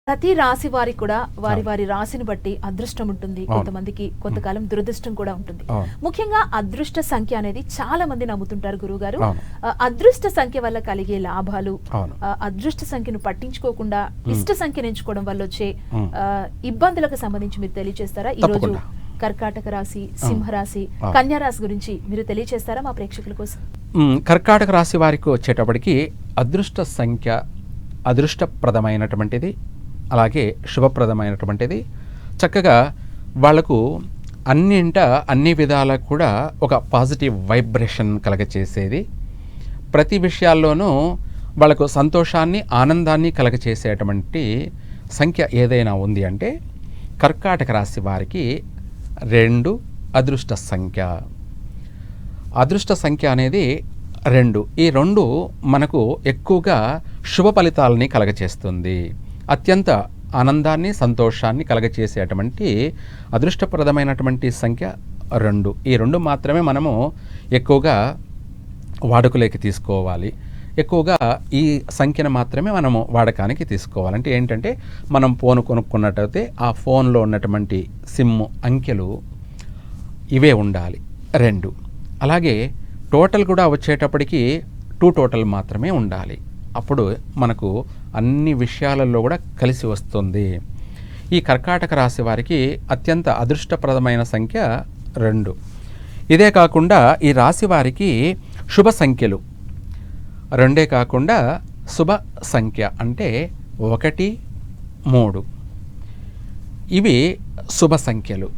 ప్రతి రాశి వారికి కూడా వారి రాశిని బట్టి అదృష్టం ఉంటుంది, కొంతమందికి కొంతకాలం దురదృష్టం కూడా ఉంటుంది. ముఖ్యంగా అదృష్ట సంఖ్య అనేది చాలా మంది నమ్ముతుంటారు గురువు గారు. అదృష్ట సంఖ్య వల్ల కలిగే లాభాలు, అదృష్ట సంఖ్యను పట్టించుకోకుండా ఇష్ట సంఖ్యను ఎంచుకోవడం వల్ల వచ్చే ఇబ్బందులకు సంబంధించి మీరు తెలియజేస్తారా? ఈ రోజు కర్కాటక రాశి, సింహరాశి, కన్యా రాశి గురించి మీరు తెలియజేస్తారా మా ప్రేక్షకుల కోసం? కర్కాటక రాశి వారికి వచ్చేటప్పటికి అదృష్ట సంఖ్య అదృష్టప్రదమైనటువంటిది, అలాగే శుభప్రదమైనటువంటిది. చక్కగా వాళ్లకు అన్ని విధాలకు కూడా ఒక పాజిటివ్ వైబ్రేషన్ కలగచేసేది. ప్రతి విషయాల్లోనూ వాళ్లకు సంతోషాన్ని, ఆనందాన్ని కలగచేసేటువంటి సంఖ్య ఏదైనా ఉంది అంటే కర్కాటక రాశి వారికి 2 అదృష్ట సంఖ్య. అదృష్ట సంఖ్య అనేది 2. ఈ 2 మనకు ఎక్కువగా శుభ ఫలితాలని కలగచేస్తుంది. అత్యంత ఆనందాన్ని, సంతోషాన్ని కలగచేసేటువంటి అదృష్టప్రదమైనటువంటి సంఖ్య 2. ఈ 2 మాత్రమే మనము ఎక్కువగా వాడుకలోకి తీసుకోవాలి. ఎక్కువగా ఈ సంఖ్యను మాత్రమే మనము వాడకానికి తీసుకోవాలి. అంటే ఏంటంటే మనం ఫోన్ కొనుక్కున్నట్టయితే ఆ ఫోన్లో ఉన్నటువంటి సిమ్ అంకెలు ఇవే ఉండాలి 2. అలాగే టోటల్ కూడా వచ్చేటప్పటికి 2 టోటల్ మాత్రమే ఉండాలి. అప్పుడు మనకు అన్ని విషయాలలో కూడా కలిసి వస్తుంది. ఈ కర్కాటక రాశి వారికి అత్యంత అదృష్టప్రదమైన సంఖ్య 2. ఇదే కాకుండా ఈ రాశి వారికి శుభ సంఖ్యలు 2 కాకుండా శుభ సంఖ్య అంటే 1, 3 ఇవి శుభ సంఖ్యలు.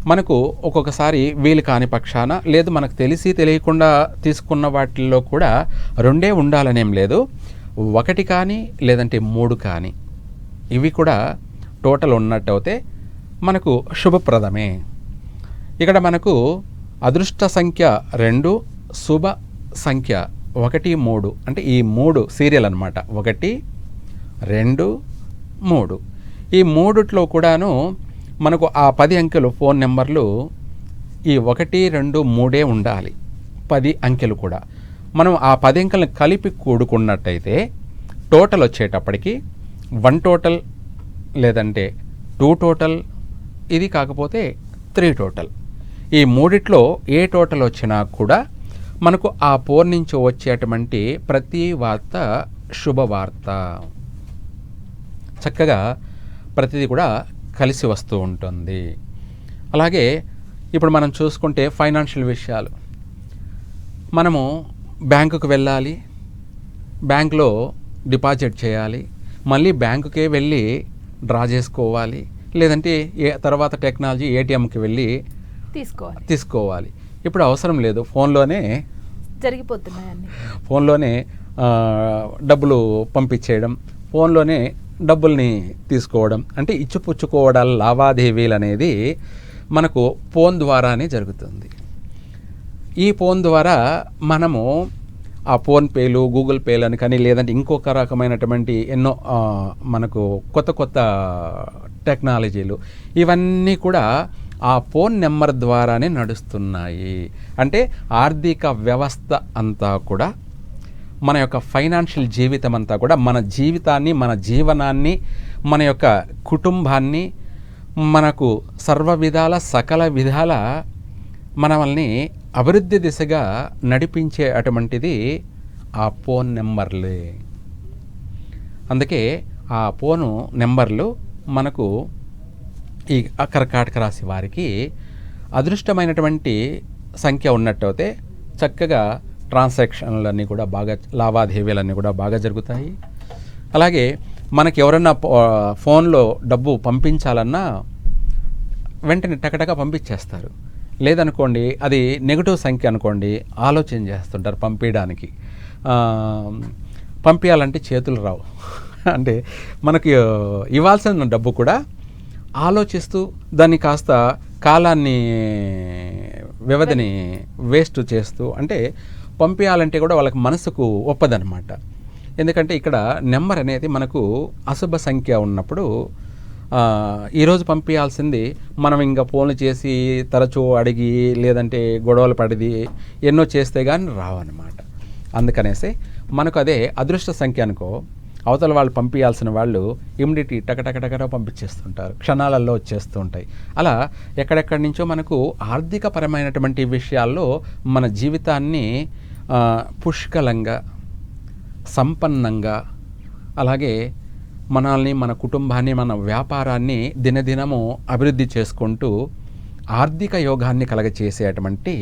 మనకు ఒక్కొక్కసారి వీలు కాని పక్షాన, లేదు మనకు తెలిసి తెలియకుండా తీసుకున్న వాటిల్లో కూడా 2 ఉండాలనేం లేదు. 1 కానీ లేదంటే 3 కానీ ఇవి కూడా టోటల్ ఉన్నట్టయితే మనకు శుభప్రదమే. ఇక్కడ మనకు అదృష్ట సంఖ్య 2, శుభ సంఖ్య 1, 3 అంటే ఈ 3 సీరియల్ అన్నమాట. 1, 2, 3 ఈ 3లో కూడాను మనకు ఆ 10 అంకెలు ఫోన్ నెంబర్లు ఈ 1, 2, 3 ఉండాలి. 10 అంకెలు కూడా మనం ఆ 10 అంకెలను కలిపి కూడుకున్నట్టయితే టోటల్ వచ్చేటప్పటికి 1 టోటల్ లేదంటే 2 టోటల్, ఇది కాకపోతే 3 టోటల్. ఈ 3లో ఏ టోటల్ వచ్చినా కూడా మనకు ఆ ఫోన్ నుంచి వచ్చేటువంటి ప్రతి వార్త శుభవార్త. చక్కగా ప్రతిదీ కూడా కలిసి వస్తూ ఉంటుంది. అలాగే ఇప్పుడు మనం చూసుకుంటే ఫైనాన్షియల్ విషయాలు, మనము బ్యాంకుకు వెళ్ళాలి, బ్యాంకులో డిపాజిట్ చేయాలి, మళ్ళీ బ్యాంకుకే వెళ్ళి డ్రా చేసుకోవాలి, లేదంటే తర్వాత టెక్నాలజీ ఏటీఎంకి వెళ్ళి తీసుకోవాలి. ఇప్పుడు అవసరం లేదు, ఫోన్లోనే జరిగిపోతున్నాయి. ఫోన్లోనే డబ్బులు పంపించేయడం, ఫోన్లోనే డబ్బుల్ని తీసుకోవడం, అంటే ఇచ్చిపుచ్చుకోవడాల లావాదేవీలు అనేది మనకు ఫోన్ ద్వారానే జరుగుతుంది. ఈ ఫోన్ ద్వారా మనము ఆ ఫోన్పేలు, గూగుల్ పేలు అని కానీ, లేదంటే ఇంకొక రకమైనటువంటి ఎన్నో మనకు కొత్త టెక్నాలజీలు ఇవన్నీ కూడా ఆ ఫోన్ నెంబర్ ద్వారానే నడుస్తున్నాయి. అంటే ఆర్థిక వ్యవస్థ అంతా కూడా, మన యొక్క ఫైనాన్షియల్ జీవితం అంతా కూడా, మన జీవితాన్ని, మన జీవనాన్ని, మన యొక్క కుటుంబాన్ని, మనకు సర్వ విధాల సకల విధాల మనల్ని అభివృద్ధి దిశగా నడిపించే అటువంటిది ఆ ఫోన్ నెంబర్లే. అందుకే ఆ ఫోను నెంబర్లు మనకు ఈ కర్కాటక రాశి వారికి అదృష్టమైనటువంటి సంఖ్య ఉన్నట్టయితే చక్కగా ట్రాన్సాక్షన్లన్నీ కూడా బాగా, లావాదేవీలన్నీ కూడా బాగా జరుగుతాయి. అలాగే మనకి ఎవరన్నా ఫోన్లో డబ్బు పంపించాలన్నా వెంటనే టకటక పంపించేస్తారు. లేదనుకోండి, అది నెగిటివ్ సంఖ్య అనుకోండి, ఆలోచన చేస్తుంటారు పంపించడానికి. పంపించాలంటే చేతులు రావు. అంటే మనకి ఇవ్వాల్సిన డబ్బు కూడా ఆలోచిస్తూ దాన్ని కాస్త కాలాన్ని, వ్యవధిని వేస్ట్ చేస్తూ, అంటే పంపించాలంటే కూడా వాళ్ళకి మనసుకు ఒప్పదనమాట. ఎందుకంటే ఇక్కడ నెంబర్ అనేది మనకు అశుభ సంఖ్య ఉన్నప్పుడు ఈరోజు పంపించాల్సింది మనం ఇంకా ఫోన్లు చేసి తరచూ అడిగి, లేదంటే గొడవలు పడిది ఎన్నో చేస్తే కానీ రావన్నమాట. అందుకనేసి మనకు అదే అదృష్ట సంఖ్య అనుకో, అవతల వాళ్ళు పంపించాల్సిన వాళ్ళు ఇమ్మీడియట్లీ టకటకటకర పంపించేస్తుంటారు, క్షణాలలో వచ్చేస్తూ ఉంటాయి. అలా ఎక్కడెక్కడి నుంచో మనకు ఆర్థికపరమైనటువంటి విషయాల్లో మన జీవితాన్ని పుష్కలంగా, సంపన్నంగా, అలాగే మనల్ని, మన కుటుంబాన్ని, మన వ్యాపారాన్ని దినదినము అభివృద్ధి చేసుకుంటూ ఆర్థిక యోగాన్ని కలగచేసేటువంటి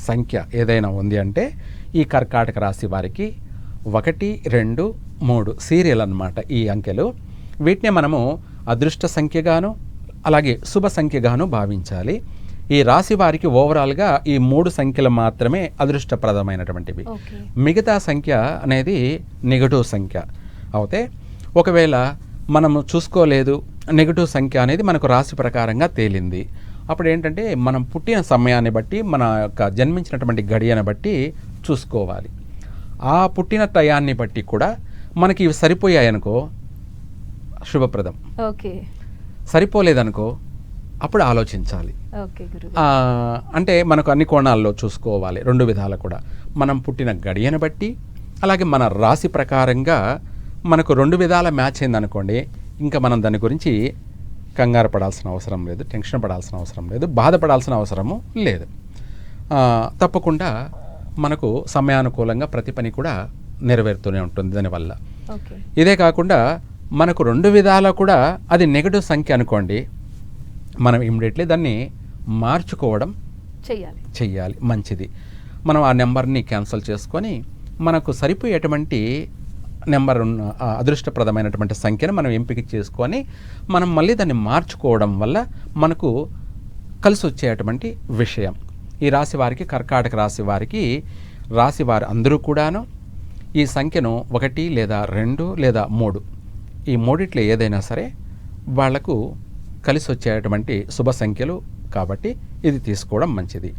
సంఖ్య ఏదైనా ఉంది అంటే ఈ కర్కాటక రాశి వారికి 1, 2, 3 సీరియల్ అన్నమాట ఈ అంకెలు. వీటినే మనము అదృష్ట సంఖ్యగాను అలాగే శుభ సంఖ్యగాను భావించాలి. ఈ రాశి వారికి ఓవరాల్గా ఈ 3 సంఖ్యలు మాత్రమే అదృష్టప్రదమైనటువంటివి. మిగతా సంఖ్య అనేది నెగటివ్ సంఖ్య అవుతే, ఒకవేళ మనము చూసుకోలేదు, నెగటివ్ సంఖ్య అనేది మనకు రాశి ప్రకారంగా తేలింది, అప్పుడు ఏంటంటే మనం పుట్టిన సమయాన్ని బట్టి, మన యొక్క జన్మించినటువంటి గడియను బట్టి చూసుకోవాలి. ఆ పుట్టిన టయాన్ని బట్టి కూడా మనకి ఇవి సరిపోయాయనుకో శుభప్రదం, సరిపోలేదనుకో అప్పుడు ఆలోచించాలి. అంటే మనకు అన్ని కోణాల్లో చూసుకోవాలి, 2 విధాలు కూడా. మనం పుట్టిన గడియను బట్టి, అలాగే మన రాశి ప్రకారంగా మనకు 2 విధాల మ్యాచ్ అయిందనుకోండి, ఇంకా మనం దాని గురించి కంగారు పడాల్సిన అవసరం లేదు, టెన్షన్ పడాల్సిన అవసరం లేదు, బాధపడాల్సిన అవసరము లేదు. తప్పకుండా మనకు సమయానుకూలంగా ప్రతి పని కూడా నెరవేరుతూనే ఉంటుంది దానివల్ల. ఇదే కాకుండా మనకు 2 విధాల కూడా అది నెగటివ్ సంఖ్య అనుకోండి, మనం ఇమ్మీడియట్లీ దాన్ని మార్చుకోవడం చెయ్యాలి, మంచిది. మనం ఆ నెంబర్ని క్యాన్సిల్ చేసుకొని మనకు సరిపోయేటువంటి నెంబర్ ఉన్న అదృష్టప్రదమైనటువంటి సంఖ్యను మనం ఎంపిక చేసుకొని మనం మళ్ళీ దాన్ని మార్చుకోవడం వల్ల మనకు కలిసి వచ్చేటువంటి విషయం. ఈ రాశి వారికి, కర్కాటక రాశి వారికి, రాశి వారు అందరూ కూడాను ఈ సంఖ్యను 1 లేదా 2 లేదా 3 ఈ 3 ఏదైనా సరే వాళ్లకు కలిసి వచ్చేటువంటి శుభ సంఖ్యలు కాబట్టి ఇది తీసుకోవడం మంచిది.